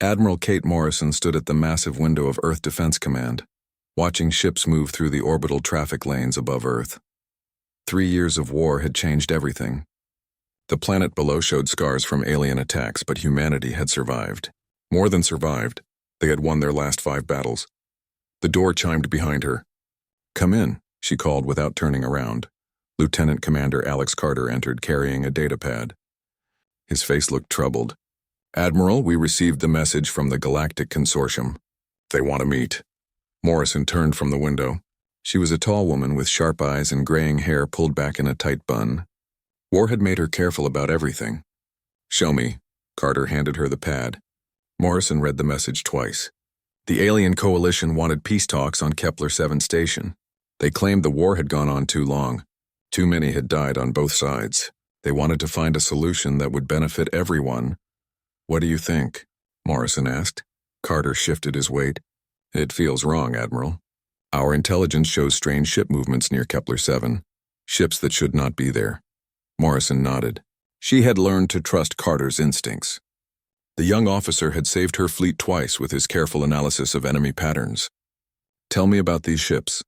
Admiral Kate Morrison stood at the massive window of Earth Defense Command, watching ships move through the orbital traffic lanes above Earth. 3 years of war had changed everything. The planet below showed scars from alien attacks, but humanity had survived. More than survived, they had won their last 5 battles. The door chimed behind her. "Come in," she called without turning around. Lieutenant Commander Alex Carter entered carrying a datapad. His face looked troubled. "Admiral, we received the message from the Galactic Consortium. They want to meet." Morrison turned from the window. She was a tall woman with sharp eyes and graying hair pulled back in a tight bun. War had made her careful about everything. "Show me." Carter handed her the pad. Morrison read the message twice. The alien coalition wanted peace talks on Kepler-7 station. They claimed the war had gone on too long. Too many had died on both sides. They wanted to find a solution that would benefit everyone. "What do you think?" Morrison asked. Carter shifted his weight. "It feels wrong, Admiral. Our intelligence shows strange ship movements near Kepler-7, ships that should not be there." Morrison nodded. She had learned to trust Carter's instincts. The young officer had saved her fleet twice with his careful analysis of enemy patterns. "Tell me about these ships."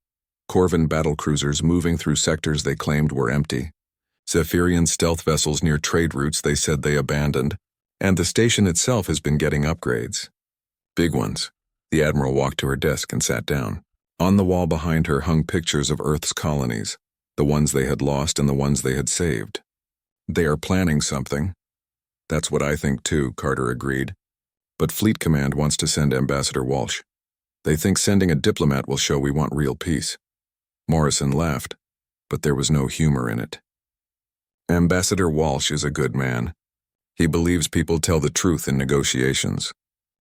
Corvin battlecruisers moving through sectors they claimed were empty. Zephyrian stealth vessels near trade routes they said they abandoned, and the station itself has been getting upgrades. "Big ones." The Admiral walked to her desk and sat down. On the wall behind her hung pictures of Earth's colonies, the ones they had lost and the ones they had saved. "They are planning something." "That's what I think too," Carter agreed. "But Fleet Command wants to send Ambassador Walsh. They think sending a diplomat will show we want real peace." Morrison laughed, but there was no humor in it. "Ambassador Walsh is a good man. He believes people tell the truth in negotiations.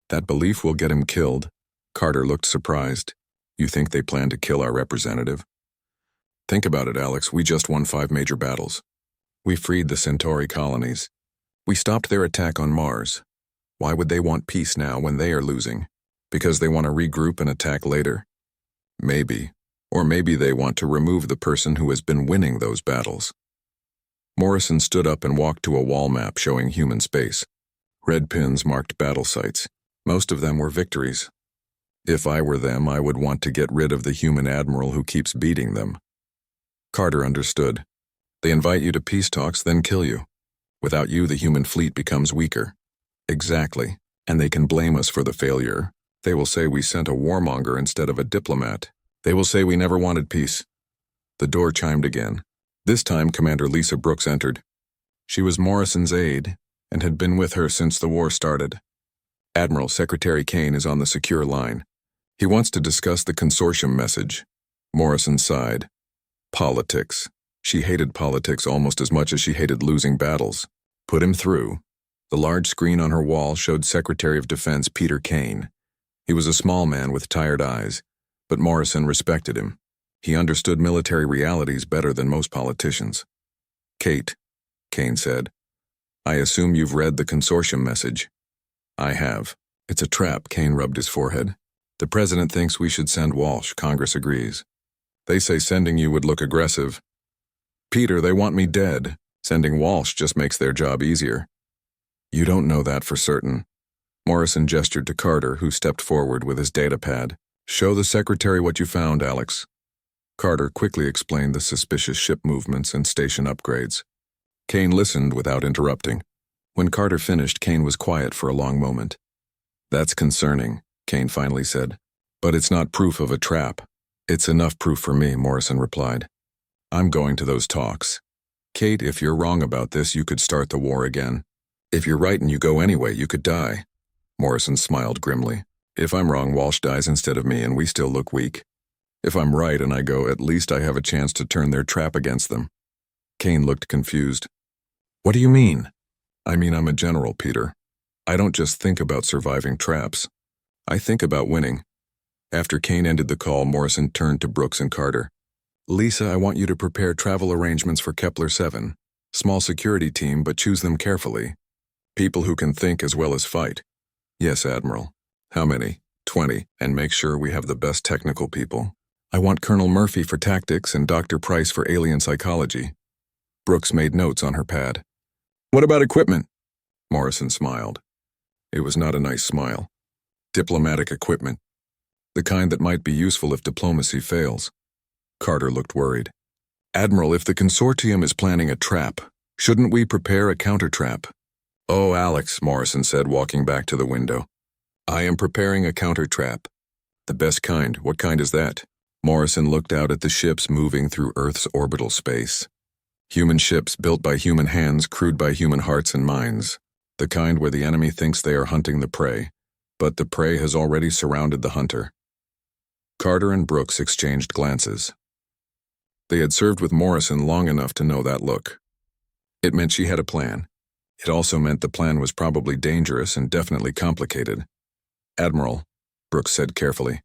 That belief will get him killed." Carter looked surprised. "You think they plan to kill our representative?" "Think about it, Alex. We just won 5 major battles. We freed the Centauri colonies. We stopped their attack on Mars. Why would they want peace now when they are losing? Because they want to regroup and attack later? Maybe. Or maybe they want to remove the person who has been winning those battles." Morrison stood up and walked to a wall map showing human space. Red pins marked battle sites. Most of them were victories. "If I were them, I would want to get rid of the human admiral who keeps beating them." Carter understood. "They invite you to peace talks, then kill you. Without you, the human fleet becomes weaker." "Exactly. And they can blame us for the failure. They will say we sent a warmonger instead of a diplomat. They will say we never wanted peace." The door chimed again. This time, Commander Lisa Brooks entered. She was Morrison's aide and had been with her since the war started. "Admiral, Secretary Kane is on the secure line. He wants to discuss the consortium message." Morrison sighed. Politics. She hated politics almost as much as she hated losing battles. Put him through. The large screen on her wall showed Secretary of Defense Peter Kane. He was a small man with tired eyes, but Morrison respected him. He understood military realities better than most politicians. "Kate," Kane said, "I assume you've read the consortium message." "I have." "It's a trap," Kane rubbed his forehead. "The president thinks we should send Walsh. Congress agrees. They say sending you would look aggressive." "Peter, they want me dead. Sending Walsh just makes their job easier." "You don't know that for certain." Morrison gestured to Carter, who stepped forward with his datapad. "Show the secretary what you found, Alex." Carter quickly explained the suspicious ship movements and station upgrades. Kane listened without interrupting. When Carter finished, Kane was quiet for a long moment. "That's concerning," Kane finally said. "But it's not proof of a trap." "It's enough proof for me," Morrison replied. "I'm going to those talks. Kate, if you're wrong about this, you could start the war again. If you're right and you go anyway, you could die." Morrison smiled grimly. "If I'm wrong, Walsh dies instead of me and we still look weak. If I'm right and I go, at least I have a chance to turn their trap against them." Kane looked confused. "What do you mean?" "I mean, I'm a general, Peter. I don't just think about surviving traps. I think about winning." After Kane ended the call, Morrison turned to Brooks and Carter. "Lisa, I want you to prepare travel arrangements for Kepler-7. Small security team, but choose them carefully. People who can think as well as fight." "Yes, Admiral." "How many?" 20, and make sure we have the best technical people. I want Colonel Murphy for tactics and Dr. Price for alien psychology." Brooks made notes on her pad. "What about equipment?" Morrison smiled. It was not a nice smile. Diplomatic equipment. The kind that might be useful if diplomacy fails. Carter looked worried. Admiral, if the consortium is planning a trap, shouldn't we prepare a counter-trap? Oh, Alex, Morrison said, walking back to the window. I am preparing a counter-trap. The best kind. What kind is that? Morrison looked out at the ships moving through Earth's orbital space. Human ships built by human hands, crewed by human hearts and minds. The kind where the enemy thinks they are hunting the prey, but the prey has already surrounded the hunter. Carter and Brooks exchanged glances. They had served with Morrison long enough to know that look. It meant she had a plan. It also meant the plan was probably dangerous and definitely complicated. Admiral, Brooks said carefully,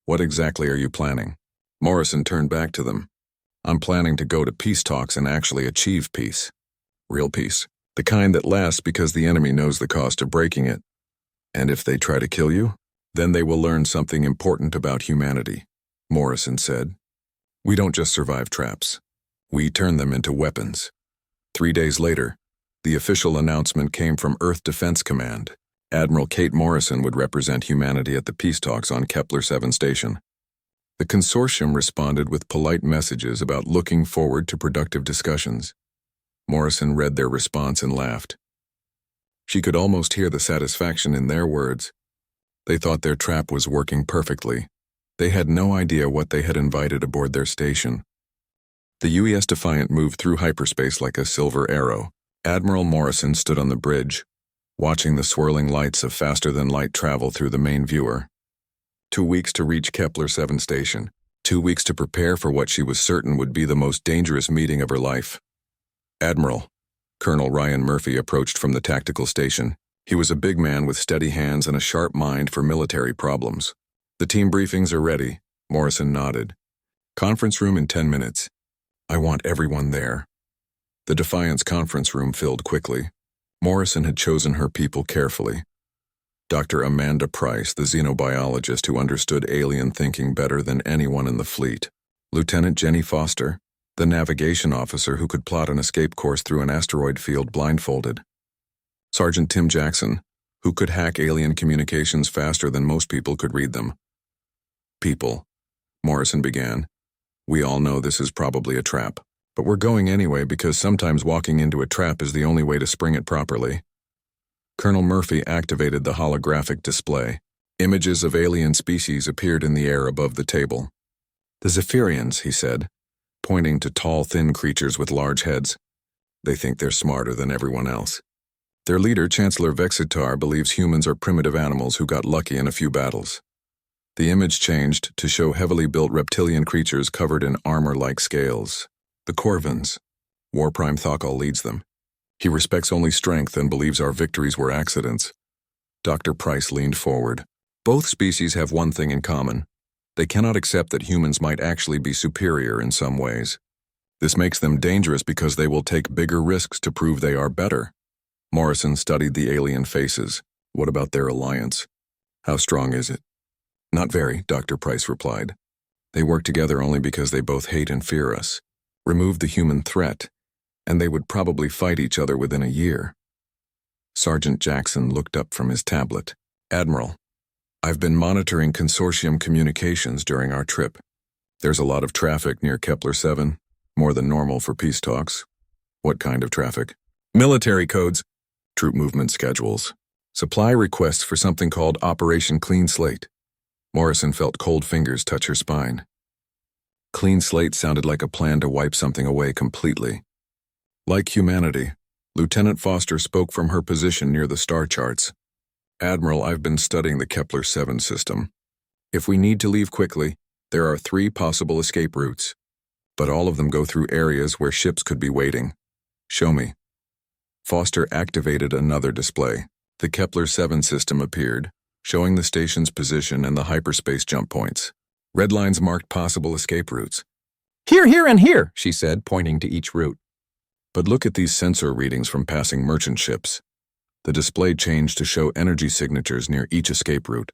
what exactly are you planning? Morrison turned back to them. I'm planning to go to peace talks and actually achieve peace. Real peace. The kind that lasts because the enemy knows the cost of breaking it. And if they try to kill you, then they will learn something important about humanity, Morrison said. We don't just survive traps. We turn them into weapons. 3 days later, the official announcement came from Earth Defense Command. Admiral Kate Morrison would represent humanity at the peace talks on Kepler 7 station. The consortium responded with polite messages about looking forward to productive discussions. Morrison read their response and laughed. She could almost hear the satisfaction in their words. They thought their trap was working perfectly. They had no idea what they had invited aboard their station. The UES Defiant moved through hyperspace like a silver arrow. Admiral Morrison stood on the bridge, watching the swirling lights of faster-than-light travel through the main viewer. 2 weeks to reach Kepler 7 station. 2 weeks to prepare for what she was certain would be the most dangerous meeting of her life. Admiral, Colonel Ryan Murphy approached from the tactical station. He was a big man with steady hands and a sharp mind for military problems. The team briefings are ready, Morrison nodded. Conference room in 10 minutes. I want everyone there. The Defiance conference room filled quickly. Morrison had chosen her people carefully. Dr. Amanda Price, the xenobiologist who understood alien thinking better than anyone in the fleet. Lieutenant Jenny Foster, the navigation officer who could plot an escape course through an asteroid field blindfolded. Sergeant Tim Jackson, who could hack alien communications faster than most people could read them. People, Morrison began. We all know this is probably a trap, but we're going anyway because sometimes walking into a trap is the only way to spring it properly. Colonel Murphy activated the holographic display. Images of alien species appeared in the air above the table. The Zephyrians, he said, pointing to tall, thin creatures with large heads. They think they're smarter than everyone else. Their leader, Chancellor Vexitar, believes humans are primitive animals who got lucky in a few battles. The image changed to show heavily built reptilian creatures covered in armor-like scales. The Corvins. War Prime Thakal leads them. He respects only strength and believes our victories were accidents. Dr. Price leaned forward. Both species have one thing in common. They cannot accept that humans might actually be superior in some ways. This makes them dangerous because they will take bigger risks to prove they are better. Morrison studied the alien faces. What about their alliance? How strong is it? Not very, Dr. Price replied. They work together only because they both hate and fear us. Remove the human threat, and they would probably fight each other within a year. Sergeant Jackson looked up from his tablet. Admiral, I've been monitoring consortium communications during our trip. There's a lot of traffic near Kepler 7, more than normal for peace talks. What kind of traffic? Military codes, troop movement schedules, supply requests for something called Operation Clean Slate. Morrison felt cold fingers touch her spine. Clean slate sounded like a plan to wipe something away completely. Like humanity, Lieutenant Foster spoke from her position near the star charts. Admiral, I've been studying the Kepler 7 system. If we need to leave quickly, there are 3 possible escape routes, but all of them go through areas where ships could be waiting. Show me. Foster activated another display. The Kepler 7 system appeared, showing the station's position and the hyperspace jump points. Red lines marked possible escape routes. Here, here, and here, she said, pointing to each route. But look at these sensor readings from passing merchant ships. The display changed to show energy signatures near each escape route.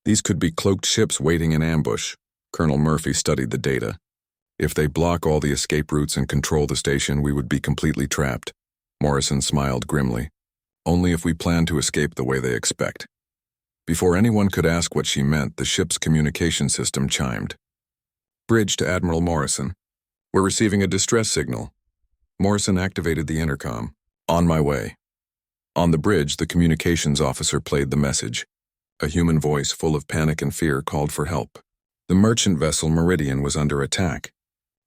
These could be cloaked ships waiting in ambush. Colonel Murphy studied the data. If they block all the escape routes and control the station, we would be completely trapped. Morrison smiled grimly. Only if we plan to escape the way they expect. Before anyone could ask what she meant, the ship's communication system chimed. Bridge to Admiral Morrison. We're receiving a distress signal. Morrison activated the intercom. On my way. On the bridge, the communications officer played the message. A human voice full of panic and fear called for help. The merchant vessel Meridian was under attack.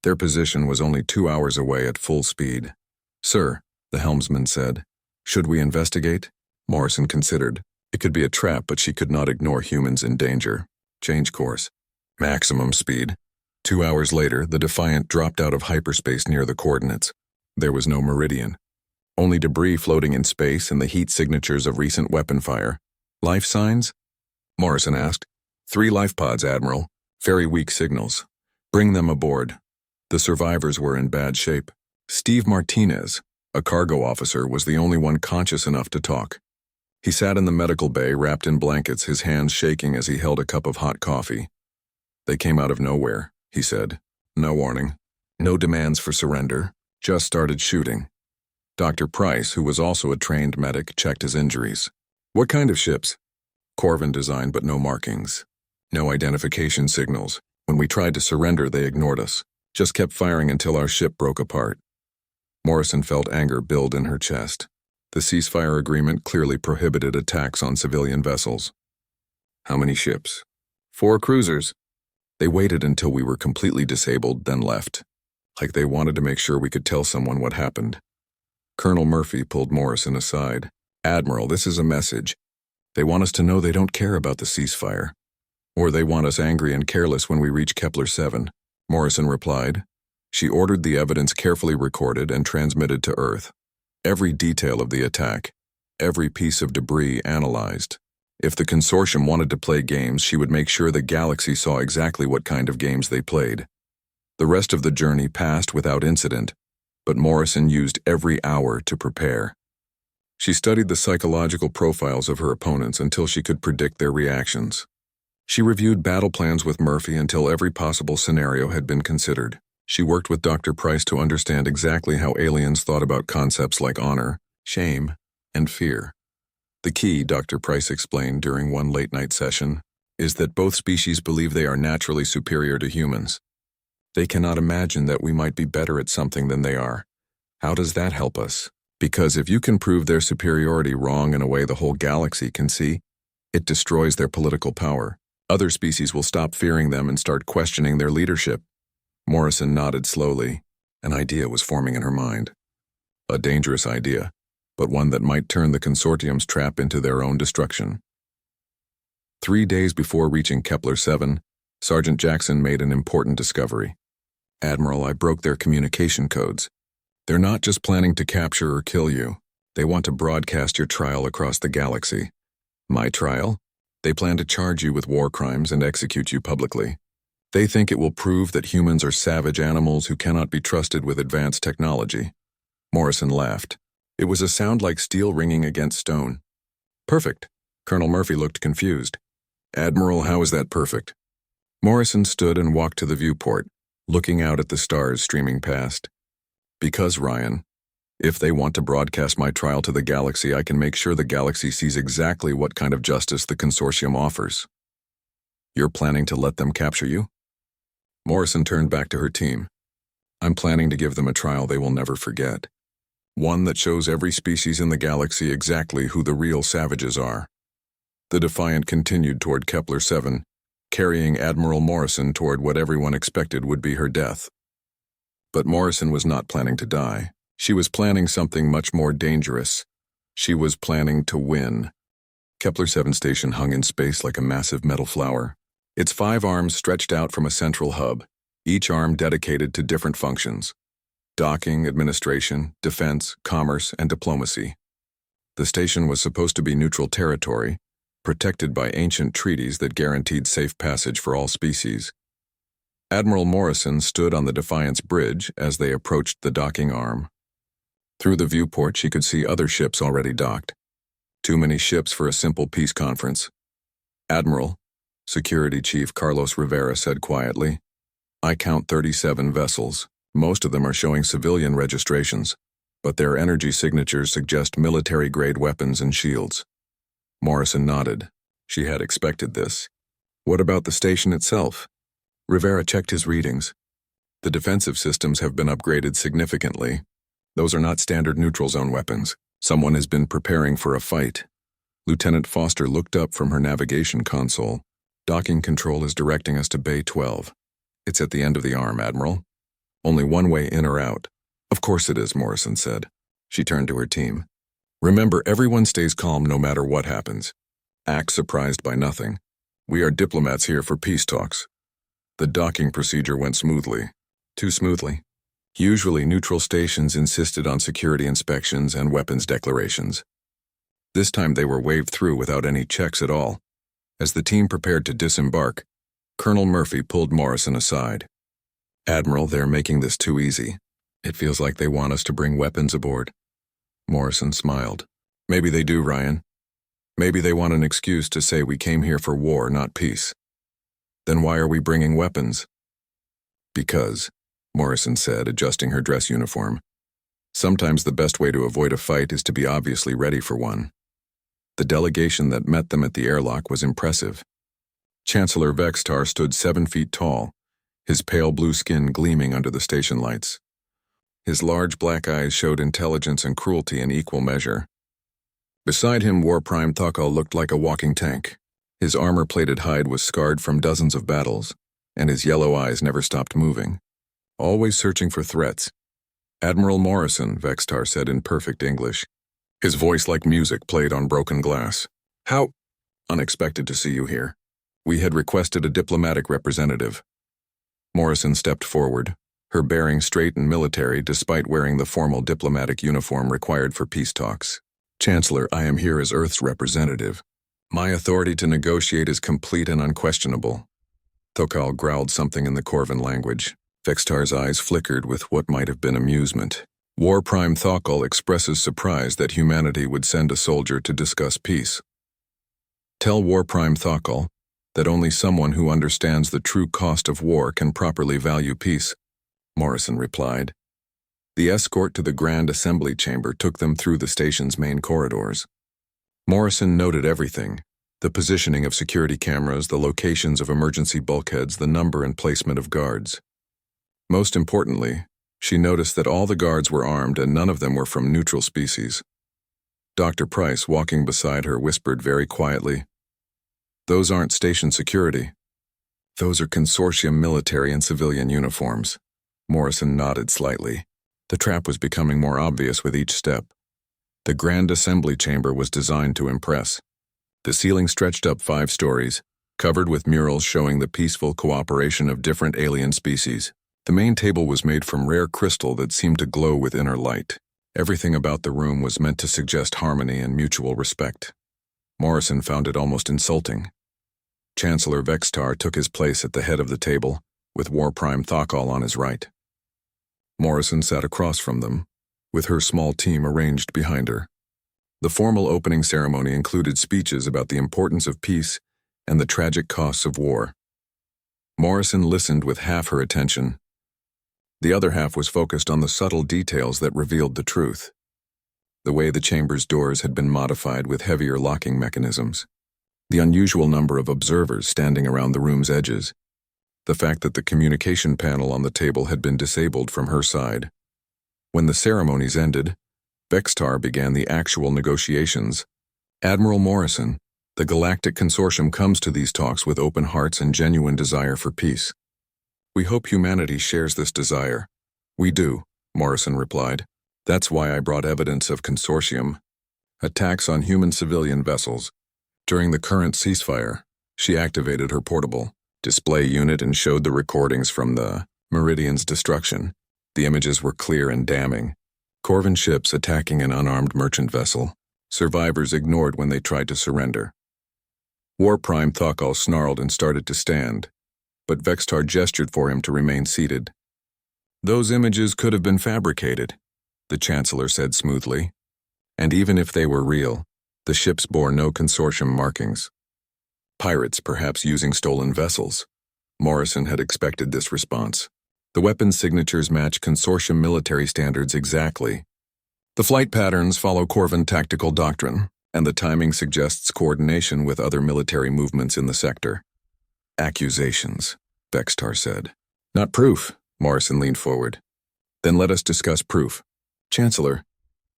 Their position was only 2 hours away at full speed. Sir, the helmsman said, should we investigate? Morrison considered. It could be a trap, but she could not ignore humans in danger. Change course. Maximum speed. 2 hours later, the Defiant dropped out of hyperspace near the coordinates. There was no Meridian. Only debris floating in space and the heat signatures of recent weapon fire. Life signs? Morrison asked. 3 life pods, Admiral. Very weak signals. Bring them aboard. The survivors were in bad shape. Steve Martinez, a cargo officer, was the only one conscious enough to talk. He sat in the medical bay wrapped in blankets, his hands shaking as he held a cup of hot coffee. They came out of nowhere, he said. No warning. No demands for surrender. Just started shooting. Dr. Price, who was also a trained medic, checked his injuries. What kind of ships? Corvin design, but no markings. No identification signals. When we tried to surrender, they ignored us. Just kept firing until our ship broke apart. Morrison felt anger build in her chest. The ceasefire agreement clearly prohibited attacks on civilian vessels. How many ships? 4 cruisers. They waited until we were completely disabled, then left. Like they wanted to make sure we could tell someone what happened. Colonel Murphy pulled Morrison aside. Admiral, this is a message. They want us to know they don't care about the ceasefire. Or they want us angry and careless when we reach Kepler 7. Morrison replied. She ordered the evidence carefully recorded and transmitted to Earth. Every detail of the attack, every piece of debris analyzed. If the consortium wanted to play games, she would make sure the galaxy saw exactly what kind of games they played. The rest of the journey passed without incident, but Morrison used every hour to prepare. She studied the psychological profiles of her opponents until she could predict their reactions. She reviewed battle plans with Murphy until every possible scenario had been considered. She worked with Dr. Price to understand exactly how aliens thought about concepts like honor, shame, and fear. The key, Dr. Price explained during one late-night session, is that both species believe they are naturally superior to humans. They cannot imagine that we might be better at something than they are. How does that help us? Because if you can prove their superiority wrong in a way the whole galaxy can see, it destroys their political power. Other species will stop fearing them and start questioning their leadership. Morrison nodded slowly. An idea was forming in her mind. A dangerous idea, but one that might turn the consortium's trap into their own destruction. 3 days before reaching Kepler 7, Sergeant Jackson made an important discovery. Admiral, I broke their communication codes. They're not just planning to capture or kill you. They want to broadcast your trial across the galaxy. My trial? They plan to charge you with war crimes and execute you publicly. They think it will prove that humans are savage animals who cannot be trusted with advanced technology. Morrison laughed. It was a sound like steel ringing against stone. Perfect. Colonel Murphy looked confused. Admiral, how is that perfect? Morrison stood and walked to the viewport, looking out at the stars streaming past. Because, Ryan, if they want to broadcast my trial to the galaxy, I can make sure the galaxy sees exactly what kind of justice the consortium offers. You're planning to let them capture you? Morrison turned back to her team. I'm planning to give them a trial they will never forget. One that shows every species in the galaxy exactly who the real savages are. The Defiant continued toward Kepler 7, carrying Admiral Morrison toward what everyone expected would be her death. But Morrison was not planning to die. She was planning something much more dangerous. She was planning to win. Kepler 7 station hung in space like a massive metal flower. Its 5 arms stretched out from a central hub, each arm dedicated to different functions: docking, administration, defense, commerce, and diplomacy. The station was supposed to be neutral territory, protected by ancient treaties that guaranteed safe passage for all species. Admiral Morrison stood on the Defiant's bridge as they approached the docking arm. Through the viewport, she could see other ships already docked. Too many ships for a simple peace conference. Admiral, Security Chief Carlos Rivera said quietly, I count 37 vessels. Most of them are showing civilian registrations. but their energy signatures suggest military-grade weapons and shields. Morrison nodded. She had expected this. What about the station itself? Rivera checked his readings. The defensive systems have been upgraded significantly. Those are not standard neutral zone weapons. Someone has been preparing for a fight. Lieutenant Foster looked up from her navigation console. Docking control is directing us to Bay 12. It's at the end of the arm, Admiral. Only one way in or out. Of course it is, Morrison said. She turned to her team. Remember, everyone stays calm no matter what happens. Act surprised by nothing. We are diplomats here for peace talks. The docking procedure went smoothly. Too smoothly. Usually, neutral stations insisted on security inspections and weapons declarations. This time they were waved through without any checks at all. As the team prepared to disembark, Colonel Murphy pulled Morrison aside. Admiral, they're making this too easy. It feels like they want us to bring weapons aboard. Morrison smiled. Maybe they do, Ryan. Maybe they want an excuse to say we came here for war, not peace. Then why are we bringing weapons? Because, Morrison said, adjusting her dress uniform. Sometimes the best way to avoid a fight is to be obviously ready for one. The delegation that met them at the airlock was impressive. Chancellor Vextar stood 7 feet tall, his pale blue skin gleaming under the station lights. His large black eyes showed intelligence and cruelty in equal measure. Beside him, War Prime Thakal looked like a walking tank. His armor-plated hide was scarred from dozens of battles, and his yellow eyes never stopped moving, always searching for threats. Admiral Morrison, Vextar said in perfect English. His voice like music played on broken glass. How unexpected to see you here. We had requested a diplomatic representative. Morrison stepped forward, her bearing straight and military despite wearing the formal diplomatic uniform required for peace talks. Chancellor, I am here as Earth's representative. My authority to negotiate is complete and unquestionable. Thokal growled something in the Corvan language. Vextar's eyes flickered with what might have been amusement. War Prime Thokal expresses surprise that humanity would send a soldier to discuss peace. Tell War Prime Thokal that only someone who understands the true cost of war can properly value peace, Morrison replied. The escort to the Grand Assembly Chamber took them through the station's main corridors. Morrison noted everything: the positioning of security cameras, the locations of emergency bulkheads, the number and placement of guards. Most importantly, she noticed that all the guards were armed and none of them were from neutral species. Dr. Price, walking beside her, whispered very quietly, "Those aren't station security. Those are consortium military and civilian uniforms." Morrison nodded slightly. The trap was becoming more obvious with each step. The Grand Assembly Chamber was designed to impress. The ceiling stretched up 5 stories, covered with murals showing the peaceful cooperation of different alien species. The main table was made from rare crystal that seemed to glow with inner light. Everything about the room was meant to suggest harmony and mutual respect. Morrison found it almost insulting. Chancellor Vextar took his place at the head of the table, with War Prime Thakal on his right. Morrison sat across from them, with her small team arranged behind her. The formal opening ceremony included speeches about the importance of peace and the tragic costs of war. Morrison listened with half her attention. The other half was focused on the subtle details that revealed the truth. The way the chamber's doors had been modified with heavier locking mechanisms. The unusual number of observers standing around the room's edges. The fact that the communication panel on the table had been disabled from her side. When the ceremonies ended, Vextar began the actual negotiations. Admiral Morrison, the Galactic Consortium comes to these talks with open hearts and genuine desire for peace. We hope humanity shares this desire. We do, Morrison replied. That's why I brought evidence of consortium. Attacks on human civilian vessels. During the current ceasefire, she activated her portable display unit and showed the recordings from the Meridian's destruction. The images were clear and damning. Corvan ships attacking an unarmed merchant vessel. Survivors ignored when they tried to surrender. War Prime Thakal snarled and started to stand, but Vextar gestured for him to remain seated. Those images could have been fabricated, the Chancellor said smoothly. And even if they were real, the ships bore no consortium markings. Pirates, perhaps using stolen vessels. Morrison had expected this response. The weapons signatures match consortium military standards exactly. The flight patterns follow Corvan tactical doctrine, and the timing suggests coordination with other military movements in the sector. Accusations, Vextar said. Not proof, Morrison leaned forward. Then let us discuss proof. Chancellor,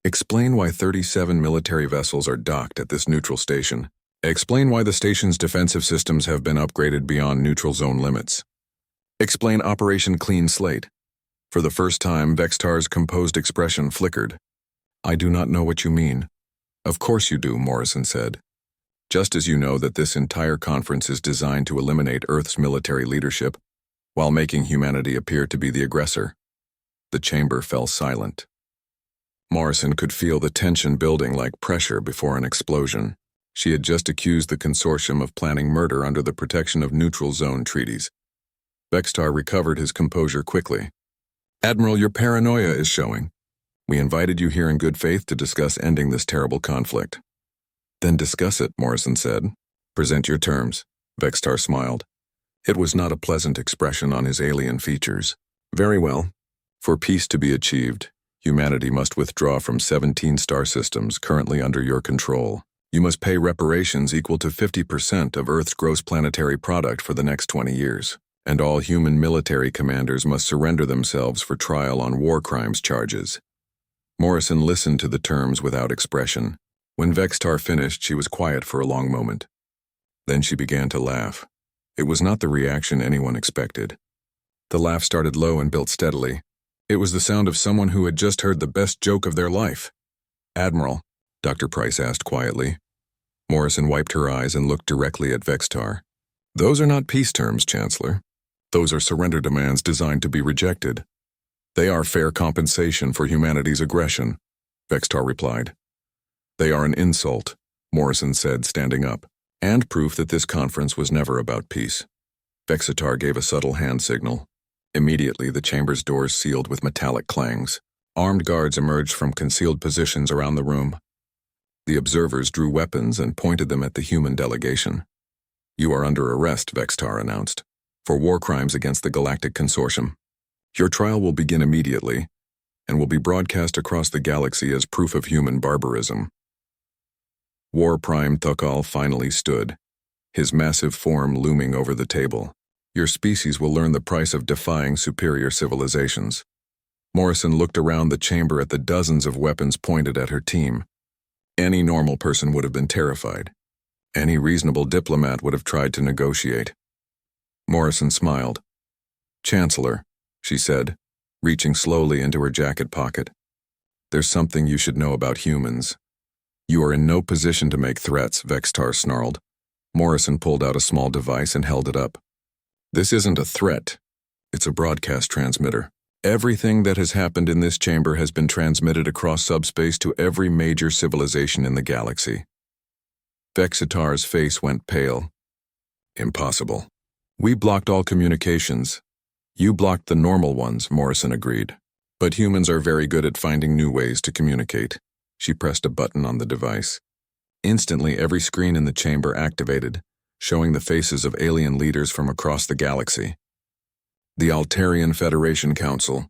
explain why 37 military vessels are docked at this neutral station. Explain why the station's defensive systems have been upgraded beyond neutral zone limits. Explain Operation Clean Slate. For the first time, Vextar's composed expression flickered. I do not know what you mean. Of course you do, Morrison said. Just as you know that this entire conference is designed to eliminate Earth's military leadership, while making humanity appear to be the aggressor. The chamber fell silent. Morrison could feel the tension building like pressure before an explosion. She had just accused the consortium of planning murder under the protection of neutral zone treaties. Vextar recovered his composure quickly. Admiral, your paranoia is showing. We invited you here in good faith to discuss ending this terrible conflict. Then discuss it, Morrison said. Present your terms. Vextar smiled. It was not a pleasant expression on his alien features. Very well. For peace to be achieved, humanity must withdraw from 17 star systems currently under your control. You must pay reparations equal to 50% of Earth's gross planetary product for the next 20 years. And all human military commanders must surrender themselves for trial on war crimes charges. Morrison listened to the terms without expression. When Vextar finished, she was quiet for a long moment. Then she began to laugh. It was not the reaction anyone expected. The laugh started low and built steadily. It was the sound of someone who had just heard the best joke of their life. Admiral, Dr. Price asked quietly. Morrison wiped her eyes and looked directly at Vextar. Those are not peace terms, Chancellor. Those are surrender demands designed to be rejected. They are fair compensation for humanity's aggression, Vextar replied. They are an insult, Morrison said, standing up, and proof that this conference was never about peace. Vextar gave a subtle hand signal. Immediately, the chamber's doors sealed with metallic clangs. Armed guards emerged from concealed positions around the room. The observers drew weapons and pointed them at the human delegation. You are under arrest, Vextar announced, for war crimes against the Galactic Consortium. Your trial will begin immediately, and will be broadcast across the galaxy as proof of human barbarism. War Prime Thukal finally stood, his massive form looming over the table. Your species will learn the price of defying superior civilizations. Morrison looked around the chamber at the dozens of weapons pointed at her team. Any normal person would have been terrified. Any reasonable diplomat would have tried to negotiate. Morrison smiled. Chancellor, she said, reaching slowly into her jacket pocket. There's something you should know about humans. You are in no position to make threats, Vextar snarled. Morrison pulled out a small device and held it up. This isn't a threat. It's a broadcast transmitter. Everything that has happened in this chamber has been transmitted across subspace to every major civilization in the galaxy. Vextar's face went pale. Impossible. We blocked all communications. You blocked the normal ones, Morrison agreed. But humans are very good at finding new ways to communicate. She pressed a button on the device. Instantly, every screen in the chamber activated, showing the faces of alien leaders from across the galaxy. The Altarian Federation Council,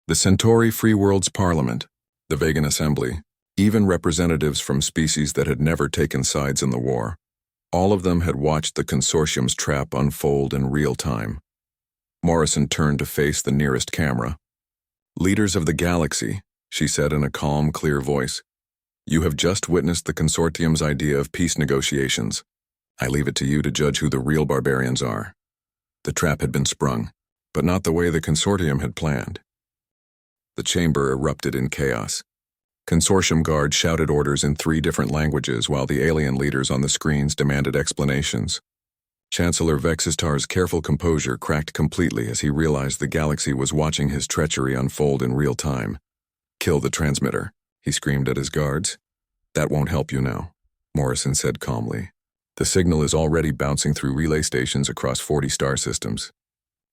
the Centauri Free Worlds Parliament, the Vegan Assembly, even representatives from species that had never taken sides in the war. All of them had watched the consortium's trap unfold in real time. Morrison turned to face the nearest camera. Leaders of the galaxy, she said in a calm, clear voice. You have just witnessed the consortium's idea of peace negotiations. I leave it to you to judge who the real barbarians are. The trap had been sprung, but not the way the consortium had planned. The chamber erupted in chaos. Consortium guards shouted orders in 3 different languages while the alien leaders on the screens demanded explanations. Chancellor Vextar's careful composure cracked completely as he realized the galaxy was watching his treachery unfold in real time. Kill the transmitter, he screamed at his guards. That won't help you now, Morrison said calmly. The signal is already bouncing through relay stations across 40 star systems.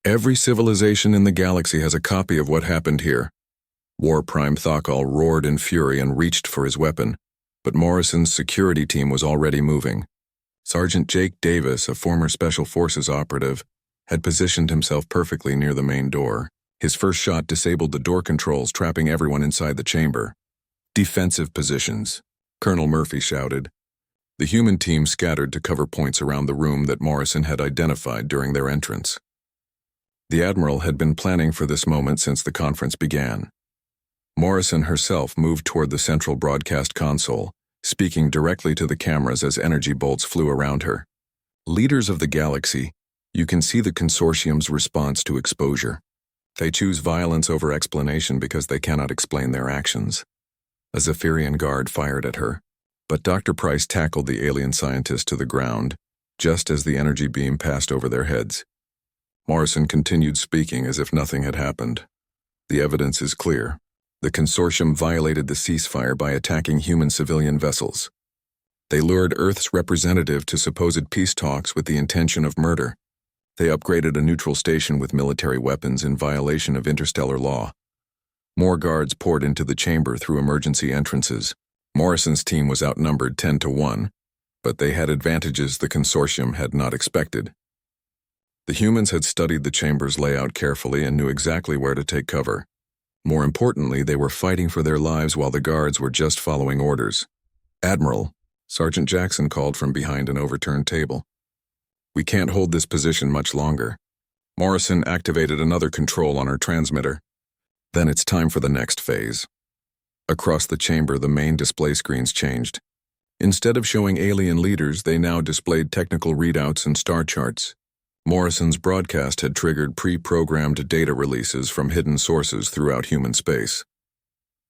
Every civilization in the galaxy has a copy of what happened here. War Prime Thukal roared in fury and reached for his weapon, but Morrison's security team was already moving. Sergeant Jake Davis, a former Special Forces operative, had positioned himself perfectly near the main door. His first shot disabled the door controls, trapping everyone inside the chamber. Defensive positions, Colonel Murphy shouted. The human team scattered to cover points around the room that Morrison had identified during their entrance. The Admiral had been planning for this moment since the conference began. Morrison herself moved toward the central broadcast console, speaking directly to the cameras as energy bolts flew around her. Leaders of the galaxy, you can see the consortium's response to exposure. They choose violence over explanation because they cannot explain their actions. A Zephyrian guard fired at her, but Dr. Price tackled the alien scientist to the ground, just as the energy beam passed over their heads. Morrison continued speaking as if nothing had happened. The evidence is clear. The consortium violated the ceasefire by attacking human civilian vessels. They lured Earth's representative to supposed peace talks with the intention of murder. They upgraded a neutral station with military weapons in violation of interstellar law. More guards poured into the chamber through emergency entrances. Morrison's team was outnumbered 10-1, but they had advantages the consortium had not expected. The humans had studied the chamber's layout carefully and knew exactly where to take cover. More importantly, they were fighting for their lives while the guards were just following orders. Admiral, Sergeant Jackson called from behind an overturned table. We can't hold this position much longer. Morrison activated another control on her transmitter. Then it's time for the next phase. Across the chamber, the main display screens changed. Instead of showing alien leaders, they now displayed technical readouts and star charts. Morrison's broadcast had triggered pre-programmed data releases from hidden sources throughout human space.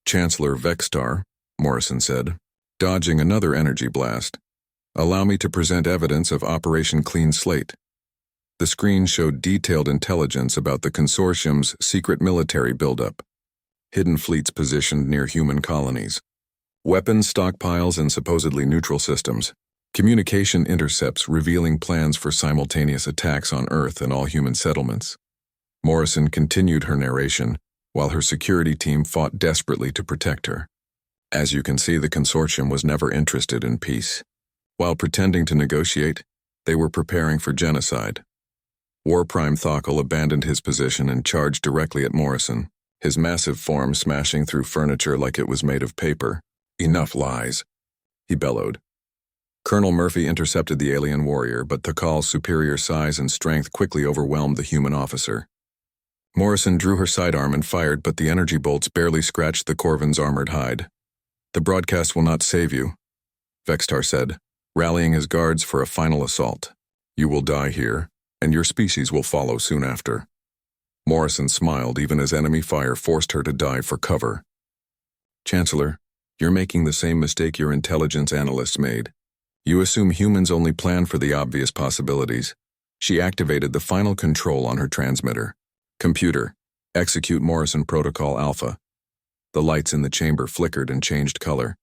Chancellor Vextar, Morrison said, dodging another energy blast. Allow me to present evidence of Operation Clean Slate. The screen showed detailed intelligence about the consortium's secret military buildup. Hidden fleets positioned near human colonies. Weapons stockpiles and supposedly neutral systems. Communication intercepts revealing plans for simultaneous attacks on Earth and all human settlements. Morrison continued her narration, while her security team fought desperately to protect her. As you can see, the consortium was never interested in peace. While pretending to negotiate, they were preparing for genocide. War Prime Thockle abandoned his position and charged directly at Morrison, his massive form smashing through furniture like it was made of paper. Enough lies, he bellowed. Colonel Murphy intercepted the alien warrior, but Thakkal's superior size and strength quickly overwhelmed the human officer. Morrison drew her sidearm and fired, but the energy bolts barely scratched the Corvin's armored hide. The broadcast will not save you, Vextar said, rallying his guards for a final assault. You will die here, and your species will follow soon after. Morrison smiled even as enemy fire forced her to dive for cover. Chancellor, you're making the same mistake your intelligence analysts made. You assume humans only plan for the obvious possibilities. She activated the final control on her transmitter. Computer, execute Morrison Protocol Alpha. The lights in the chamber flickered and changed color.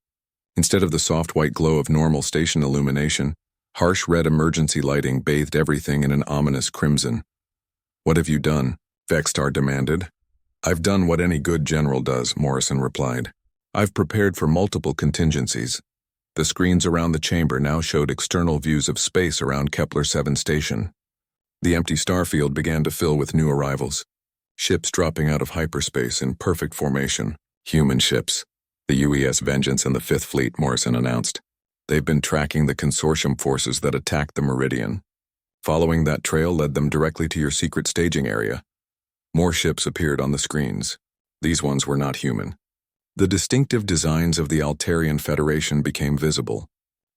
Instead of the soft white glow of normal station illumination, harsh red emergency lighting bathed everything in an ominous crimson. What have you done? Vextar demanded. I've done what any good general does, Morrison replied. I've prepared for multiple contingencies. The screens around the chamber now showed external views of space around Kepler 7 station. The empty starfield began to fill with new arrivals. Ships dropping out of hyperspace in perfect formation. Human ships. The UES Vengeance and the Fifth Fleet, Morrison announced. They've been tracking the consortium forces that attacked the Meridian. Following that trail led them directly to your secret staging area. More ships appeared on the screens. These ones were not human. The distinctive designs of the Altarian Federation became visible,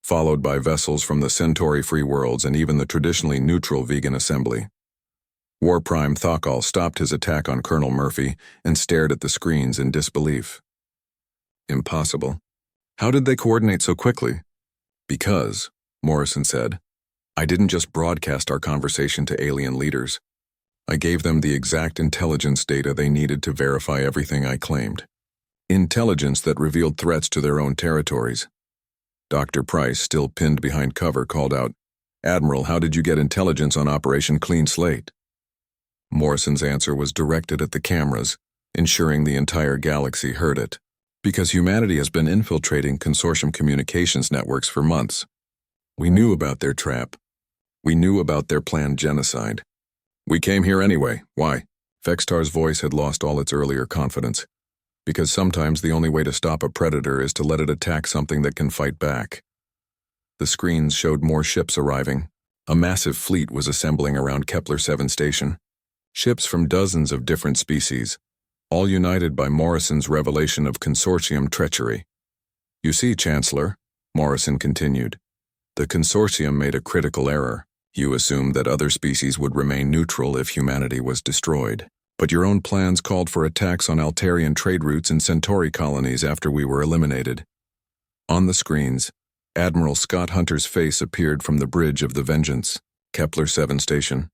followed by vessels from the Centauri Free Worlds and even the traditionally neutral vegan assembly. War Prime Thockal stopped his attack on Colonel Murphy and stared at the screens in disbelief. Impossible. How did they coordinate so quickly? Because, Morrison said, I didn't just broadcast our conversation to alien leaders. I gave them the exact intelligence data they needed to verify everything I claimed. Intelligence that revealed threats to their own territories. Dr. Price, still pinned behind cover, called out, Admiral, how did you get intelligence on Operation Clean Slate? Morrison's answer was directed at the cameras, ensuring the entire galaxy heard it. Because humanity has been infiltrating consortium communications networks for months. We knew about their trap. We knew about their planned genocide. We came here anyway. Why? Vextar's voice had lost all its earlier confidence. Because sometimes the only way to stop a predator is to let it attack something that can fight back. The screens showed more ships arriving. A massive fleet was assembling around Kepler 7 station. Ships from dozens of different species, all united by Morrison's revelation of consortium treachery. You see, Chancellor, Morrison continued, the consortium made a critical error. You assumed that other species would remain neutral if humanity was destroyed. But your own plans called for attacks on Altarian trade routes and Centauri colonies after we were eliminated. On the screens, Admiral Scott Hunter's face appeared from the bridge of the Vengeance, Kepler 7 station.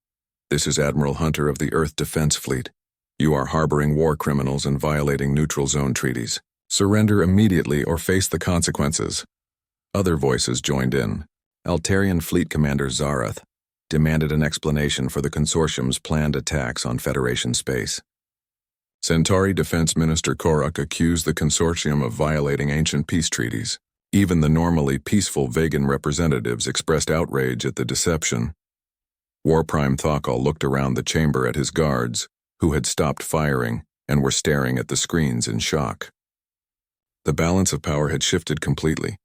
This is Admiral Hunter of the Earth Defense Fleet. You are harboring war criminals and violating neutral zone treaties. Surrender immediately or face the consequences. Other voices joined in. Altarian Fleet Commander Zarath demanded an explanation for the consortium's planned attacks on Federation space. Centauri Defense Minister Koruk accused the consortium of violating ancient peace treaties. Even the normally peaceful Vegan representatives expressed outrage at the deception. War Prime Thakal looked around the chamber at his guards, who had stopped firing and were staring at the screens in shock. The balance of power had shifted completely.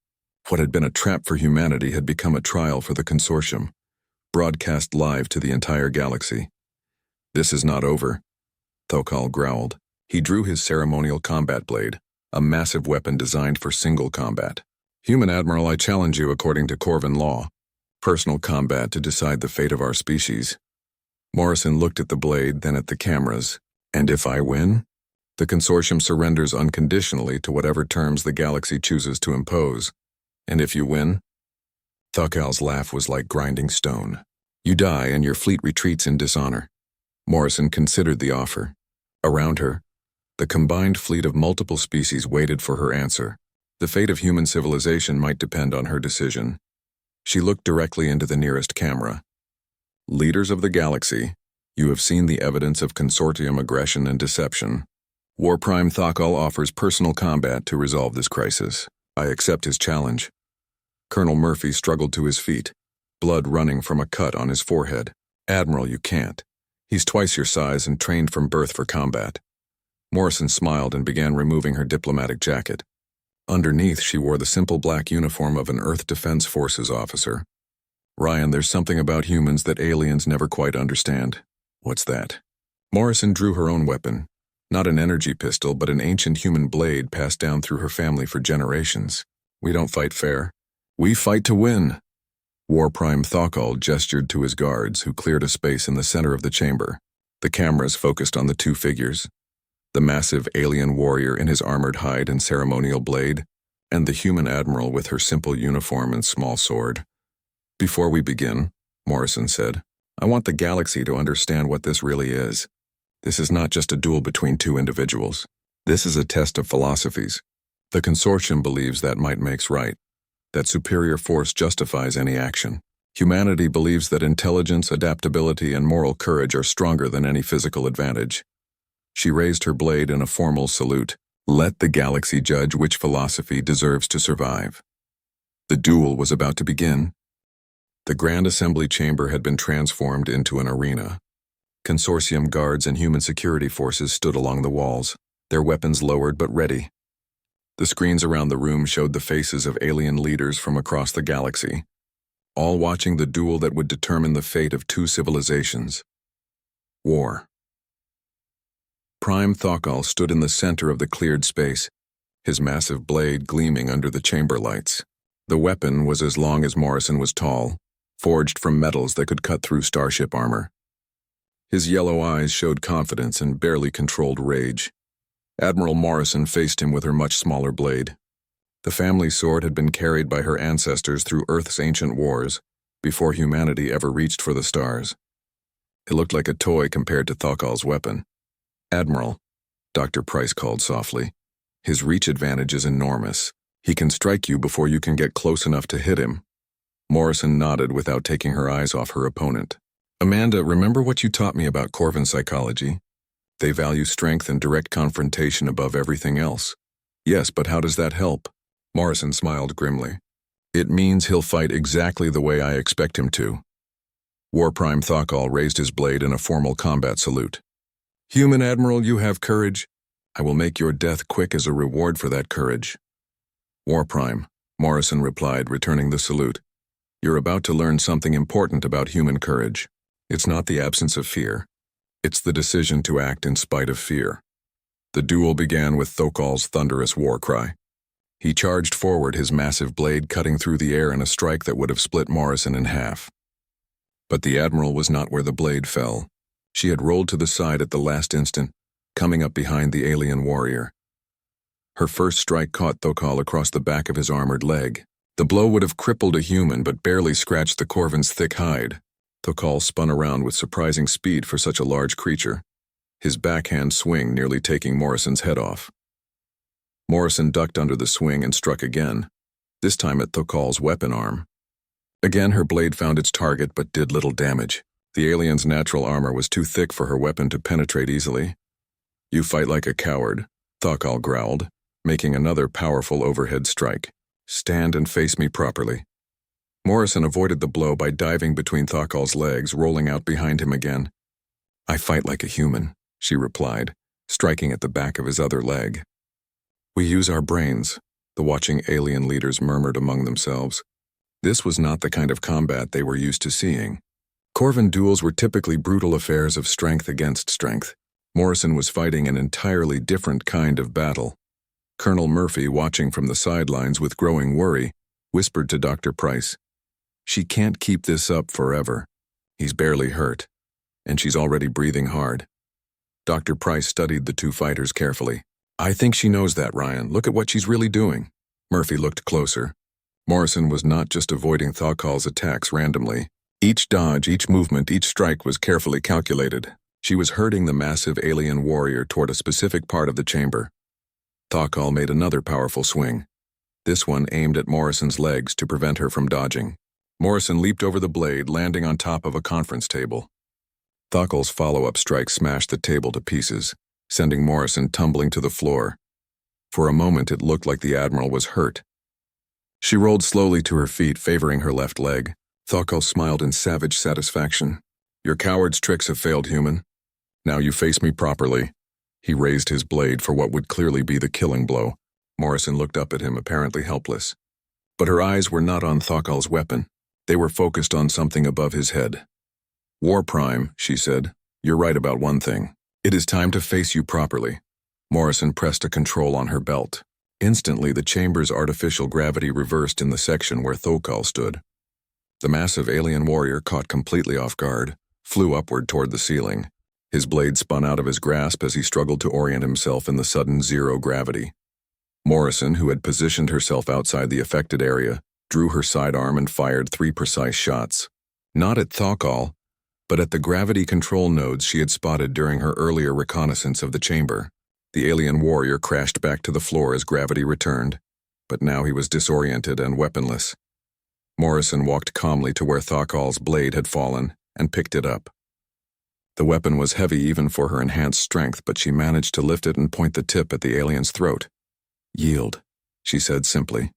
What had been a trap for humanity had become a trial for the consortium, broadcast live to the entire galaxy. This is not over, Thokal growled. He drew his ceremonial combat blade, a massive weapon designed for single combat. Human Admiral, I challenge you according to Corvin law. Personal combat to decide the fate of our species. Morrison looked at the blade, then at the cameras. And if I win? The consortium surrenders unconditionally to whatever terms the galaxy chooses to impose. And if you win? Thukal's laugh was like grinding stone. You die and your fleet retreats in dishonor. Morrison considered the offer. Around her, the combined fleet of multiple species waited for her answer. The fate of human civilization might depend on her decision. She looked directly into the nearest camera. Leaders of the galaxy, you have seen the evidence of consortium aggression and deception. War Prime Thakal offers personal combat to resolve this crisis. I accept his challenge. Colonel Murphy struggled to his feet, blood running from a cut on his forehead. Admiral, you can't. He's twice your size and trained from birth for combat. Morrison smiled and began removing her diplomatic jacket. Underneath, she wore the simple black uniform of an Earth Defense Forces officer. Ryan, there's something about humans that aliens never quite understand. What's that? Morrison drew her own weapon. Not an energy pistol, but an ancient human blade passed down through her family for generations. We don't fight fair. We fight to win. War Prime Thakal gestured to his guards, who cleared a space in the center of the chamber. The cameras focused on the two figures. The massive alien warrior in his armored hide and ceremonial blade, and the human admiral with her simple uniform and small sword. Before we begin, Morrison said, I want the galaxy to understand what this really is. This is not just a duel between two individuals. This is a test of philosophies. The consortium believes that might makes right, that superior force justifies any action. Humanity believes that intelligence, adaptability, and moral courage are stronger than any physical advantage. She raised her blade in a formal salute. Let the galaxy judge which philosophy deserves to survive. The duel was about to begin. The Grand Assembly Chamber had been transformed into an arena. Consortium guards and human security forces stood along the walls, their weapons lowered but ready. The screens around the room showed the faces of alien leaders from across the galaxy, all watching the duel that would determine the fate of two civilizations. War. Prime Thakal stood in the center of the cleared space, his massive blade gleaming under the chamber lights. The weapon was as long as Morrison was tall, forged from metals that could cut through starship armor. His yellow eyes showed confidence and barely controlled rage. Admiral Morrison faced him with her much smaller blade. The family sword had been carried by her ancestors through Earth's ancient wars, before humanity ever reached for the stars. It looked like a toy compared to Thakal's weapon. Admiral, Dr. Price called softly. His reach advantage is enormous. He can strike you before you can get close enough to hit him. Morrison nodded without taking her eyes off her opponent. Amanda, remember what you taught me about Corvin psychology? They value strength and direct confrontation above everything else. Yes, but how does that help? Morrison smiled grimly. It means he'll fight exactly the way I expect him to. War Prime Thakal raised his blade in a formal combat salute. Human Admiral, you have courage. I will make your death quick as a reward for that courage. War Prime, Morrison replied, returning the salute. You're about to learn something important about human courage. It's not the absence of fear. It's the decision to act in spite of fear. The duel began with Thokal's thunderous war cry. He charged forward, his massive blade cutting through the air in a strike that would have split Morrison in half. But the Admiral was not where the blade fell. She had rolled to the side at the last instant, coming up behind the alien warrior. Her first strike caught Thokal across the back of his armored leg. The blow would have crippled a human but barely scratched the Corvin's thick hide. Thokal spun around with surprising speed for such a large creature, his backhand swing nearly taking Morrison's head off. Morrison ducked under the swing and struck again, this time at Thokal's weapon arm. Again her blade found its target but did little damage. The alien's natural armor was too thick for her weapon to penetrate easily. You fight like a coward, Thokal growled, making another powerful overhead strike. Stand and face me properly. Morrison avoided the blow by diving between Thokal's legs, rolling out behind him again. I fight like a human, she replied, striking at the back of his other leg. We use our brains, the watching alien leaders murmured among themselves. This was not the kind of combat they were used to seeing. Corvin duels were typically brutal affairs of strength against strength. Morrison was fighting an entirely different kind of battle. Colonel Murphy, watching from the sidelines with growing worry, whispered to Dr. Price, "She can't keep this up forever. He's barely hurt, and she's already breathing hard." Dr. Price studied the two fighters carefully. "I think she knows that, Ryan. Look at what she's really doing." Murphy looked closer. Morrison was not just avoiding Thokal's attacks randomly. Each dodge, each movement, each strike was carefully calculated. She was herding the massive alien warrior toward a specific part of the chamber. Thokal made another powerful swing, this one aimed at Morrison's legs to prevent her from dodging. Morrison leaped over the blade, landing on top of a conference table. Thokal's follow-up strike smashed the table to pieces, sending Morrison tumbling to the floor. For a moment it looked like the Admiral was hurt. She rolled slowly to her feet, favoring her left leg. Thokal smiled in savage satisfaction. "Your coward's tricks have failed, human. Now you face me properly." He raised his blade for what would clearly be the killing blow. Morrison looked up at him, apparently helpless. But her eyes were not on Thokal's weapon. They were focused on something above his head. "War Prime," she said, "you're right about one thing. It is time to face you properly." Morrison pressed a control on her belt. Instantly, the chamber's artificial gravity reversed in the section where Thokal stood. The massive alien warrior, caught completely off guard, flew upward toward the ceiling. His blade spun out of his grasp as he struggled to orient himself in the sudden zero gravity. Morrison, who had positioned herself outside the affected area, drew her sidearm and fired 3 precise shots. Not at Thokal, but at the gravity control nodes she had spotted during her earlier reconnaissance of the chamber. The alien warrior crashed back to the floor as gravity returned, but now he was disoriented and weaponless. Morrison walked calmly to where Thokal's blade had fallen and picked it up. The weapon was heavy even for her enhanced strength, but she managed to lift it and point the tip at the alien's throat. "Yield," she said simply.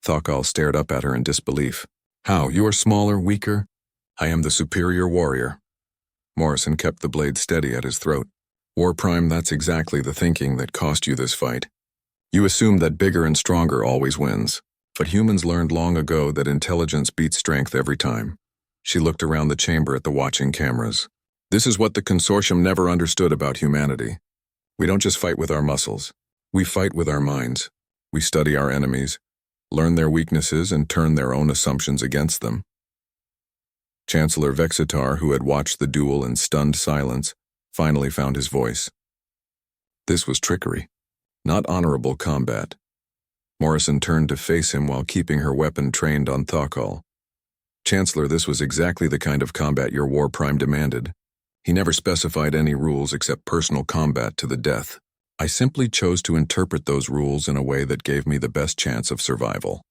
Thokal stared up at her in disbelief. "How, you are smaller, weaker? I am the superior warrior." Morrison kept the blade steady at his throat. "War Prime, that's exactly the thinking that cost you this fight. You assume that bigger and stronger always wins. But humans learned long ago that intelligence beats strength every time." She looked around the chamber at the watching cameras. "This is what the consortium never understood about humanity. We don't just fight with our muscles. We fight with our minds. We study our enemies, learn their weaknesses, and turn their own assumptions against them." Chancellor Vexitar, who had watched the duel in stunned silence, finally found his voice. This was trickery, not honorable combat. Morrison turned to face him while keeping her weapon trained on Thokal. "Chancellor, this was exactly the kind of combat your War Prime demanded. He never specified any rules except personal combat to the death. I simply chose to interpret those rules in a way that gave me the best chance of survival."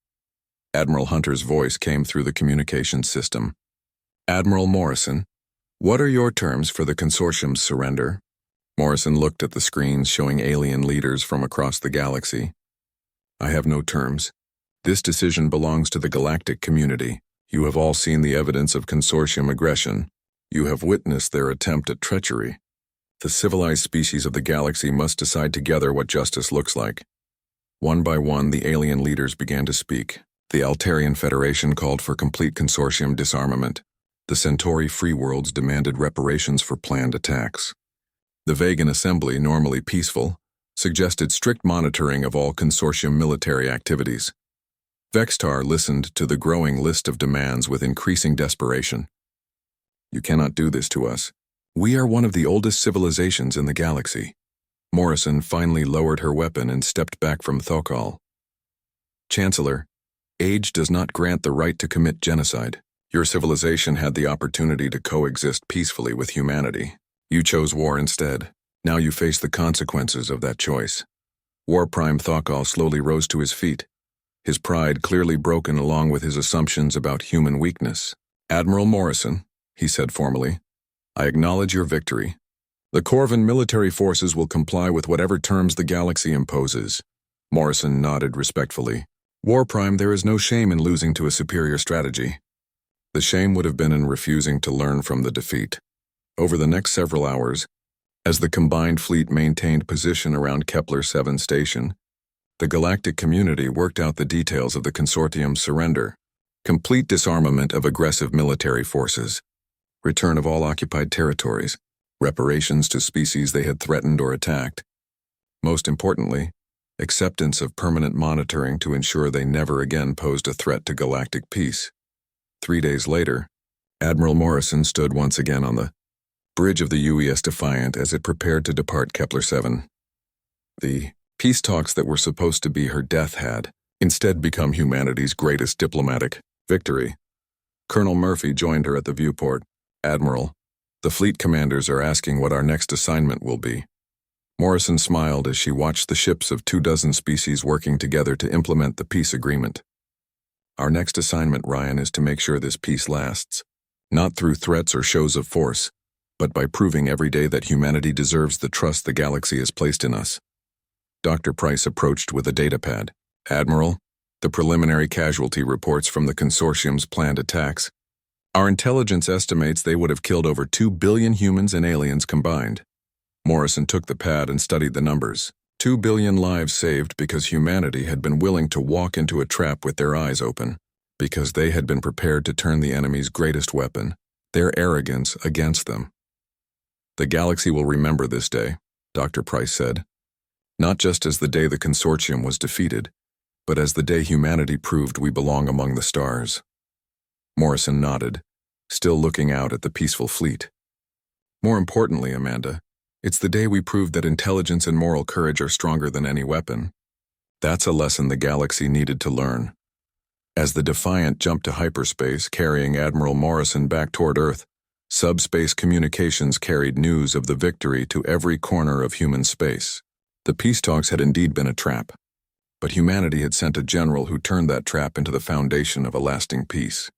Admiral Hunter's voice came through the communications system. "Admiral Morrison, what are your terms for the consortium's surrender?" Morrison looked at the screens showing alien leaders from across the galaxy. "I have no terms. This decision belongs to the galactic community. You have all seen the evidence of consortium aggression. You have witnessed their attempt at treachery. The civilized species of the galaxy must decide together what justice looks like. One by one, the alien leaders began to speak. The Altarian Federation called for complete consortium disarmament. The Centauri free worlds demanded reparations for planned attacks. The Vegan Assembly, normally peaceful, suggested strict monitoring of all consortium military activities. Vextar listened to the growing list of demands with increasing desperation. You cannot do this to us. We are one of the oldest civilizations in the galaxy. Morrison finally lowered her weapon and stepped back from Thokal. Chancellor, age does not grant the right to commit genocide. Your civilization had the opportunity to coexist peacefully with humanity. You chose war instead. Now you face the consequences of that choice. War Prime Thokal slowly rose to his feet, his pride clearly broken along with his assumptions about human weakness. Admiral Morrison, he said formally, I acknowledge your victory. The Corvan military forces will comply with whatever terms the galaxy imposes. Morrison nodded respectfully. War Prime, there is no shame in losing to a superior strategy. The shame would have been in refusing to learn from the defeat. Over the next several hours, as the combined fleet maintained position around Kepler 7 station, the galactic community worked out the details of the consortium's surrender, complete disarmament of aggressive military forces, return of all occupied territories, reparations to species they had threatened or attacked. Most importantly, acceptance of permanent monitoring to ensure they never again posed a threat to galactic peace. 3 days later, Admiral Morrison stood once again on the bridge of the UES Defiant as it prepared to depart Kepler 7. The peace talks that were supposed to be her death had instead become humanity's greatest diplomatic victory. Colonel Murphy joined her at the viewport. Admiral, the fleet commanders are asking what our next assignment will be. Morrison smiled as she watched the ships of 24 species working together to implement the peace agreement. Our next assignment, Ryan, is to make sure this peace lasts, not through threats or shows of force, but by proving every day that humanity deserves the trust the galaxy has placed in us. Dr. Price approached with a datapad. Admiral, the preliminary casualty reports from the consortium's planned attacks. Our intelligence estimates they would have killed over 2 billion humans and aliens combined. Morrison took the pad and studied the numbers. 2 billion lives saved because humanity had been willing to walk into a trap with their eyes open, because they had been prepared to turn the enemy's greatest weapon, their arrogance, against them. The galaxy will remember this day, Dr. Price said, not just as the day the consortium was defeated, but as the day humanity proved we belong among the stars. Morrison nodded, still looking out at the peaceful fleet. More importantly, Amanda, it's the day we proved that intelligence and moral courage are stronger than any weapon. That's a lesson the galaxy needed to learn. As the Defiant jumped to hyperspace, carrying Admiral Morrison back toward Earth, subspace communications carried news of the victory to every corner of human space. The peace talks had indeed been a trap, but humanity had sent a general who turned that trap into the foundation of a lasting peace.